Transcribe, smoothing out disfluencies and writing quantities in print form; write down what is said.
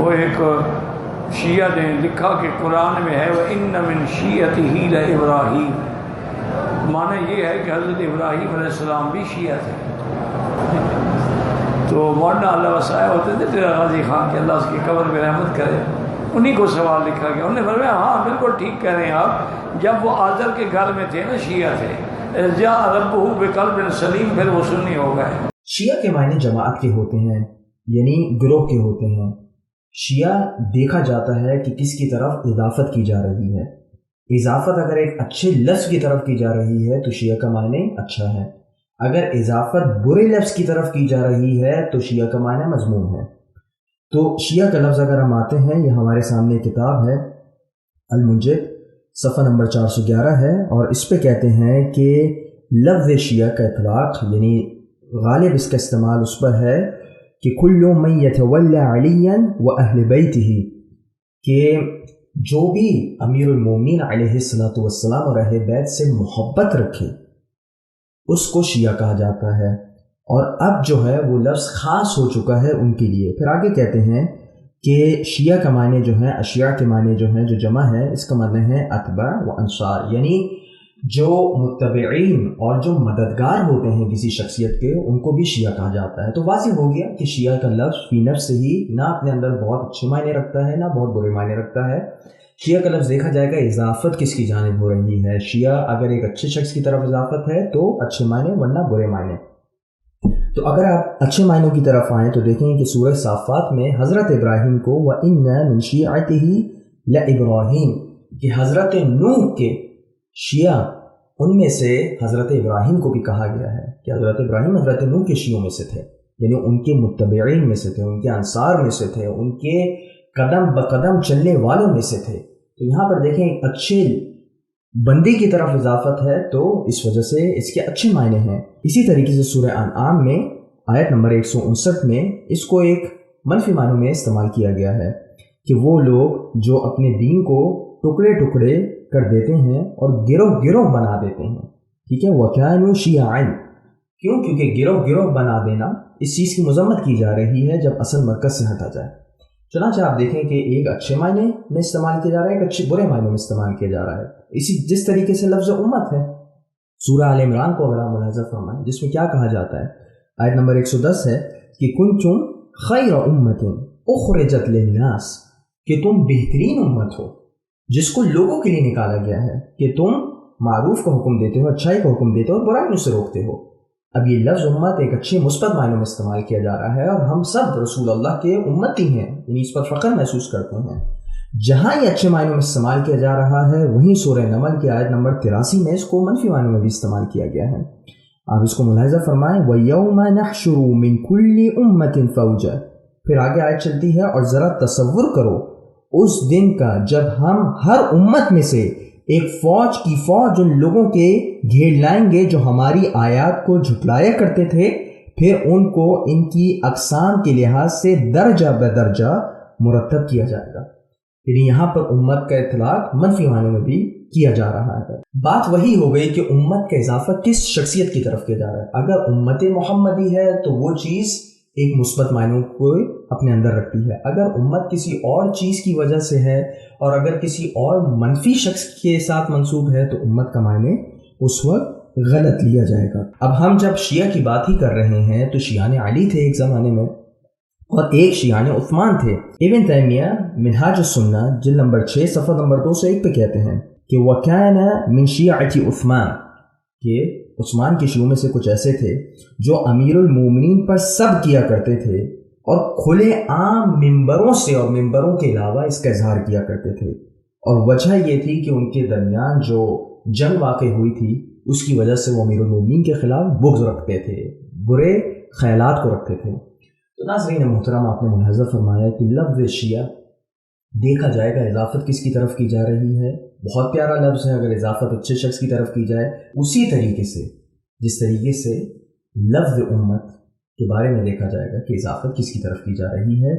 وہ ایک شیعہ نے لکھا کہ قرآن میں ہے وَإِنَّ مِن شِيَّتِهِ لَإِبْرَاہِيمَ، معنی یہ ہے کہ حضرت ابراہیم علیہ السلام بھی شیعہ تھے۔ تو مولانا اللہ وسائے ہوتے تھے تیرا غازی خان کہ اللہ اس کی قبر میں رحمت کرے، انہی کو سوال لکھا گیا۔ انہوں نے فرمایا ہاں بالکل ٹھیک کہہ رہے ہیں آپ، جب وہ آذر کے گھر میں تھے نا شیعہ تھے، جاء ربہ بقلب سلیم، پھر وہ سنی ہو گئے۔ شیعہ کے معنی جماعت کے ہوتے ہیں، یعنی گروہ کے ہوتے ہیں۔ شیعہ دیکھا جاتا ہے کہ کس کی طرف اضافت کی جا رہی ہے۔ اضافت اگر ایک اچھے لفظ کی طرف کی جا رہی ہے تو شیعہ کا معنی اچھا ہے، اگر اضافت برے لفظ کی طرف کی جا رہی ہے تو شیعہ کا معنی مذموم ہے۔ تو شیعہ کا لفظ اگر ہم آتے ہیں، یہ ہمارے سامنے کتاب ہے المنجد، صفحہ نمبر 411 ہے، اور اس پہ کہتے ہیں کہ لفظ شیعہ کا اطلاق یعنی غالب اس کا استعمال اس پر ہے کہ کل من یتولی علیاً و اہل بیتہ، کہ جو بھی امیر المومنین علیہ السلام اور اہل بیت سے محبت رکھے اس کو شیعہ کہا جاتا ہے، اور اب جو ہے وہ لفظ خاص ہو چکا ہے ان کے لیے۔ پھر آگے کہتے ہیں کہ شیعہ کا معنی جو ہے، اشیاء کے معنی جو ہیں، جو جمع ہے، اس کا معنی ہے اتباع و انصار، یعنی جو متبعین اور جو مددگار ہوتے ہیں کسی شخصیت کے، ان کو بھی شیعہ کہا جاتا ہے۔ تو واضح ہو گیا کہ شیعہ کا لفظ فی نفس ہی نہ اپنے اندر بہت اچھے معنی رکھتا ہے نہ بہت برے معنی رکھتا ہے۔ شیعہ کا لفظ دیکھا جائے گا اضافت کس کی جانب ہو رہی ہے، شیعہ اگر ایک اچھے شخص کی طرف اضافت ہے تو اچھے معنی ورنہ برے معنی۔ تو اگر آپ اچھے معنوں کی طرف آئیں تو دیکھیں کہ سورہ صافات میں حضرت ابراہیم کو وَإِنَّ مِن شِيعَتِهِ لَإِبْرَاهِيمَ، کہ حضرت نوح کے شیعہ ان میں سے حضرت ابراہیم کو بھی کہا گیا ہے کہ حضرت ابراہیم حضرت نوح کے شیعوں میں سے تھے، یعنی ان کے متبعین میں سے تھے، ان کے انصار میں سے تھے، ان کے قدم بقدم چلنے والوں میں سے تھے۔ تو یہاں پر دیکھیں ایک اچھے بندے کی طرف اضافت ہے تو اس وجہ سے اس کے اچھے معنی ہیں۔ اسی طریقے سے سورہ انعام میں آیت نمبر 159 میں اس کو ایک منفی معنوں میں استعمال کیا گیا ہے کہ وہ لوگ جو اپنے دین کو ٹکڑے ٹکڑے کر دیتے ہیں اور گروہ گروہ بنا دیتے ہیں، ٹھیک ہے، وَكَانُوا شِيَعًا، کیوں؟ کیونکہ گروہ گروہ بنا دینا اس چیز کی مذمت کی جا رہی ہے جب اصل مرکز سے ہٹا جائے۔ چنانچہ آپ دیکھیں کہ ایک اچھے معنی میں استعمال کیا جا رہا ہے، ایک اچھے برے معنی میں استعمال کیا جا رہا ہے۔ جس طریقے سے لفظ امت ہے، سورہ آل عمران کو اگر آپ ملاحظہ فرمائیں، جس میں کیا کہا جاتا ہے، آیت نمبر 110 ہے کہ کنتم خیر امت اخرجت للناس، کہ تم بہترین امت ہو جس کو لوگوں کے لیے نکالا گیا ہے، کہ تم معروف کا حکم دیتے ہو، اچھائی کا حکم دیتے ہو اور برائیوں سے روکتے ہو۔ اب یہ لفظ امت ایک اچھے مثبت معنوں میں استعمال کیا جا رہا ہے، اور ہم سب رسول اللہ کے امتی ہیں، یعنی اس پر فخر محسوس کرتے ہیں۔ جہاں یہ اچھے معنوں میں استعمال کیا جا رہا ہے وہیں سورہ نمل کی آیت نمبر 83 میں اس کو منفی معنوں میں بھی استعمال کیا گیا ہے۔ آپ اس کو ملاحظہ فرمائیں، وَيَوْمَ نَحْشُرُ مِن كُلِّ أُمَّةٍ فَوْجًا، پھر آگے آیت چلتی ہے، اور ذرا تصور کرو اس دن کا جب ہم ہر امت میں سے ایک فوج کی فوج ان لوگوں کے گھیر لائیں گے جو ہماری آیات کو جھٹلایا کرتے تھے، پھر ان کو ان کی اقسام کے لحاظ سے درجہ بدرجہ مرتب کیا جائے گا۔ یعنی یہاں پر امت کا اطلاق منفی معنوں میں بھی کیا جا رہا ہے۔ بات وہی ہو گئی کہ امت کا اضافہ کس شخصیت کی طرف کیا جا رہا ہے۔ اگر امت محمدی ہے تو وہ چیز ایک مثبت معنوں کو اپنے اندر رکھتی ہے، اگر امت کسی اور چیز کی وجہ سے ہے اور اگر کسی اور منفی شخص کے ساتھ منسوب ہے تو امت کا معنی اس وقت غلط لیا جائے گا۔ اب ہم جب شیعہ کی بات ہی کر رہے ہیں تو شیعان علی تھے ایک زمانے میں، اور ایک شیعان عثمان تھے۔ ابن تیمیہ منہاج السنہ جلد نمبر 6 صفحہ نمبر 201 پہ کہتے ہیں کہ وَكَانَ مِن شِيعَةِ عثمان، کہ عثمان کے شیعوں میں سے کچھ ایسے تھے جو امیر المومنین پر سب کیا کرتے تھے اور کھلے عام ممبروں سے اور ممبروں کے علاوہ اس کا اظہار کیا کرتے تھے، اور وجہ یہ تھی کہ ان کے درمیان جو جنگ واقع ہوئی تھی اس کی وجہ سے وہ امیر المومنین کے خلاف بغض رکھتے تھے، برے خیالات کو رکھتے تھے۔ تو ناظرین محترم، آپ نے ملاحظہ فرمایا کہ لفظ شیعہ دیکھا جائے گا اضافت کس کی طرف کی جا رہی ہے، بہت پیارا لفظ ہے اگر اضافت اچھے شخص کی طرف کی جائے، اسی طریقے سے جس طریقے سے لفظ امت کے بارے میں دیکھا جائے گا کہ اضافت کس کی طرف کی جا رہی ہے۔